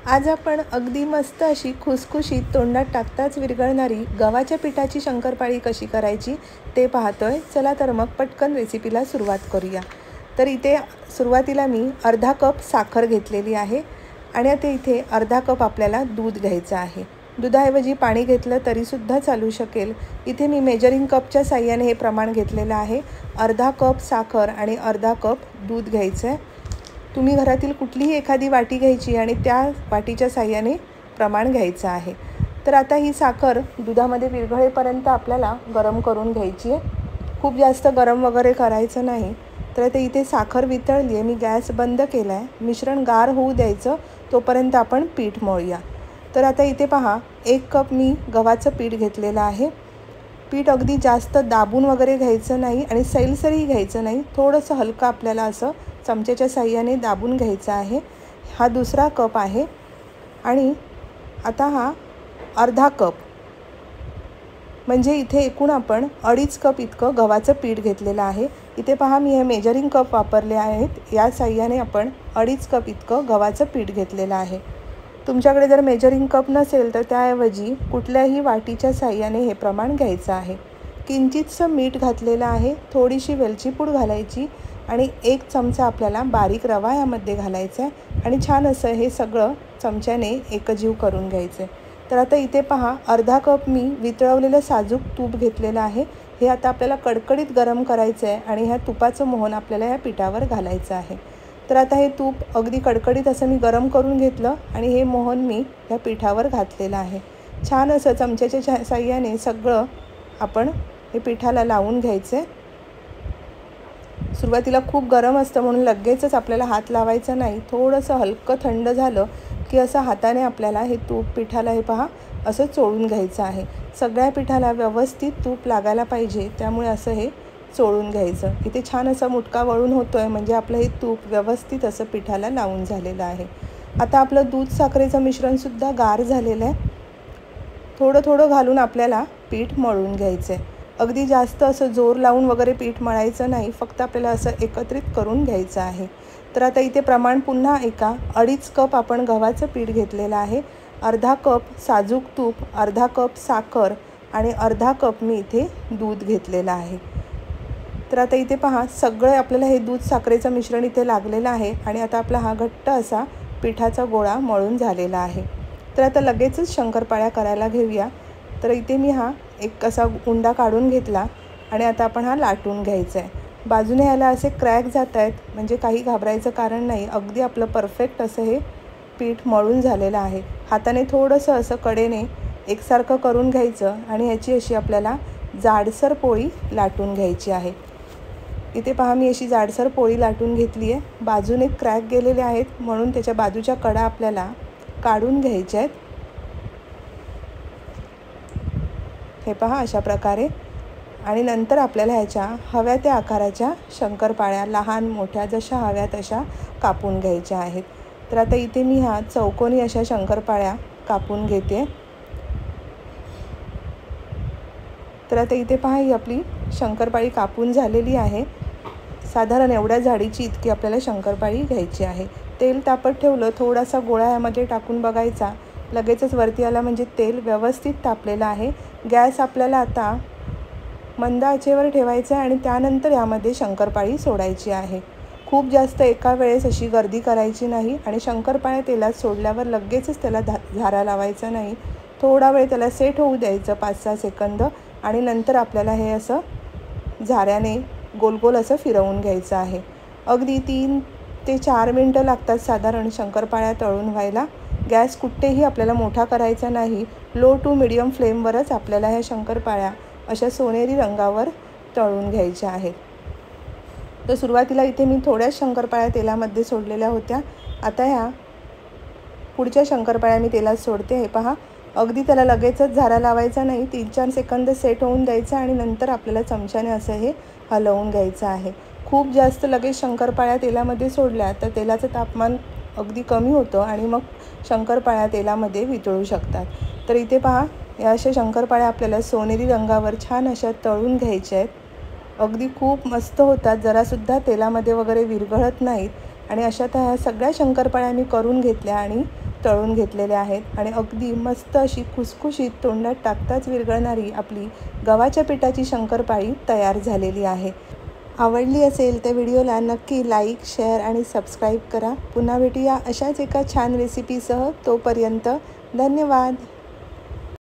आज आपण अगदी मस्त अशी खुसखुशीत तोंडात टाकताच विरघळणारी गव्हाच्या पिठाची शंकरपाळी कशी करायची ते पाहतोय। चला तर मग पटकन रेसिपीला सुरुवात करूया। तर इथे सुरुवातीला मी अर्धा कप साखर घेतलेली आहे आणि आता इथे अर्धा कप आपल्याला दूध घ्यायचं आहे। दुधाऐवजी पाणी घेतलं तरीसुद्धा चालू शकेल। इथे मी मेजरिंग कपच्या साह्याने हे प्रमाण घेतलेलं आहे। अर्धा कप साखर आणि अर्धा कप दूध घ्यायचं आहे। तुम्ही घरातील कुठलीही एखादी वाटी घ्यायची आणि त्या वाटीच्या साह्याने प्रमाण घ्यायचं आहे। तर आता ही साखर दुधामध्ये विरघळेपर्यंत आपल्याला गरम करून घ्यायची आहे। खूप जास्त गरम वगैरे करायचं नाही। तर आता इथे साखर वितळली आहे, मी गॅस बंद केला आहे। मिश्रण गार होऊ द्यायचं, तोपर्यंत आपण पीठ मळूया। तर आता इथे पहा, 1 कप मी गव्हाचं पीठ घेतलेलं आहे। पीठ अगदी जास्त दाबून वगैरे घ्यायचं नाही आणि सैलसरही घ्यायचं नाही, थोडंसं हलकं आपल्याला असं चमच्याच्या साह्याने दाबून घ्यायचं आहे। हा दुसरा कप आहे आणि आता हा अर्धा कप, म्हणजे इथे एकूण आपण 2.5 कप इतकं गव्हाचं पीठ घेतलेलं आहे। इथे पहा, मी हे मेजरिंग कप वापरले आहेत, या साह्याने आपण 2.5 कप इतकं गव्हाचं पीठ घेतलेलं आहे। तुमच्याकडे जर मेजरिंग कप नसेल तर त्याऐवजी कुठल्याही वाटीच्या साह्याने हे प्रमाण घ्यायचं आहे। किंचितसं मीठ घातलेलं आहे, थोडीशी वेलची पूड घालायची आणि 1 चमचा आपल्याला बारीक रवा यामध्ये घालायचा आहे आणि छान असं हे सगळं चमच्याने एकजीव करून घ्यायचं आहे। तर आता इथे पहा, अर्धा कप मी वितळवलेलं साजूक तूप घेतलेलं आहे। हे आता आपल्याला कडकडीत गरम करायचं आहे आणि ह्या तुपाचं मोहन आपल्याला ह्या पिठावर घालायचं आहे। तर आता हे तूप अगदी कडकडीत असं मी गरम करून घेतलं आणि हे मोहन मी ह्या पिठावर घातलेलं आहे। छान असं चमच्याच्या साह्याने सगळं आपण हे पिठाला लावून घ्यायचं आहे। सुरुवातीला खूप गरम असतं म्हणून लगेचच आपल्याला हात लावायचा नाही, थोडंसं हलकं थंड झालं की असं हाताने आपल्याला हे तूप पिठाला हे पहा असं चोळून घ्यायचं आहे। सगळ्या पिठाला व्यवस्थित तूप लागायला पाहिजे, त्यामुळे असं हे चोळून घ्यायचं। इथे छान असा मुटका वळून होतोय, म्हणजे आपलं हे तूप व्यवस्थित असं पिठाला लावून झालेलं आहे। आता आपलं दूध साखरेचं मिश्रणसुद्धा गार झालेलं आहे। थोडं थोडं घालून आपल्याला पीठ मळून घ्यायचं आहे। अगदी जास्त असं जोर लावून वगैरे पीठ मळायचं नाही, फक्त आपल्याला असं एकत्रित करून घ्यायचं आहे। तर आता इथे प्रमाण पुन्हा एका 2.5 कप आपण गव्हाचं पीठ घेतलेलं आहे, अर्धा कप साजूक तूप, अर्धा कप साखर आणि अर्धा कप मी इथे दूध घेतलेलं आहे। तर आता इथे पहा, सगळं आपल्याला हे दूध साखरेचं मिश्रण इथे लागलेलं आहे आणि आता आपला हा घट्ट असा पिठाचा गोळा मळून झालेला आहे। तर आता लगेचच शंकरपाळ्या करायला घेऊया। तर इथे मी हा एक असा उंडा काढून घेतला आणि आता आपण हा लाटून घ्यायचा आहे। बाजूने याला असे क्रॅक जात आहेत, म्हणजे काही घाबरायचं कारण नाही, अगदी आपलं परफेक्ट असं हे पीठ मळून झालेलं आहे। हाताने थोडंसं असं कडेने एकसारखं करून घ्यायचं आणि ह्याची अशी आपल्याला जाडसर पोळी लाटून घ्यायची आहे। इथे पहा, मी अशी जाडसर पोळी लाटून घेतली आहे। बाजूने क्रॅक गेलेले आहेत म्हणून त्याच्या बाजूच्या कडा आपल्याला काढून घ्यायच्या आहेत। हे पहा अशा प्रकारे, आणि नंतर आपल्याला ह्याच्या हव्या त्या आकाराच्या शंकरपाळ्या लहान मोठ्या जशा हव्या तशा कापून घ्यायच्या आहेत। तर आता इथे मी ह्या चौकोनी अशा शंकरपाळ्या कापून घेते। तर आता इथे पहा, ही आपली शंकरपाळी कापून झालेली आहे। साधारण एवढ्या जाडीची इतकी आपल्याला शंकरपाळी घ्यायची आहे। तेल तापत ठेवलं, थोडासा गोळा यामध्ये टाकून बघायचा, लगेचच वरती आला म्हणजे तेल व्यवस्थित तापलेलं आहे। गॅस आपल्याला आता मंद आचेवर ठेवायचा आहे आणि त्यानंतर यामध्ये शंकरपाळी सोडायची आहे। खूप जास्त एका वेळेस अशी गर्दी करायची नाही आणि शंकरपाळ्या तेलात सोडल्यावर लगेचच त्याला झारा लावायचा नाही, थोडा वेळ त्याला सेट होऊ द्यायचं, 5-6 सेकंद, आणि नंतर आपल्याला हे असं झाऱ्याने गोल गोल असं फिरवून घ्यायचं आहे। अगदी 3 ते 4 मिनटं लागतात साधारण शंकरपाळ्या तळून व्हायला। गॅस कुठेही आपल्याला मोठा करायचा नाही, लो टू मिडियम फ्लेमवरच आपल्याला ह्या शंकरपाळ्या अशा सोनेरी रंगावर तळून घ्यायच्या आहेत। तर सुरुवातीला इथे मी थोड्याच शंकरपाळ्या तेलामध्ये सोडलेल्या होत्या, आता ह्या पुढच्या शंकरपाळ्या मी तेलात सोडते। हे पहा, अगदी त्याला लगेचच झारा लावायचा नाही, 3-4 सेकंद सेट होऊन द्यायचं आणि नंतर आपल्याला चमच्याने असं हे हलवून घ्यायचं आहे। खूप जास्त लगेच शंकरपाळ्या तेलामध्ये सोडल्या तर तेलाचं तापमान अगदी कमी होतं आणि मग शंकरपाळ्या तेलामध्ये वितळू शकतात। तर इथे पहा, या अशा शंकरपाळ्या आपल्याला सोनेरी रंगावर छान अशा तळून घ्यायच्या आहेत। अगदी खूप मस्त होतात, जरासुद्धा तेलामध्ये वगैरे विरघळत नाहीत। आणि अशा त्या सगळ्या शंकरपाळ्या मी करून घेतल्या आणि तळून घेतलेले आहेत आणि अगदी मस्त अशी खुसखुशीत तोंडात टाकताच विरघळणारी आपली गव्हाच्या पिठाची शंकरपाळी तयार झालेली आहे। आवडली असेल तर व्हिडिओला नक्की लाईक, शेअर आणि सबस्क्राईब करा। पुन्हा भेटूया अशाच एका छान रेसिपीसह। तोपर्यंत धन्यवाद।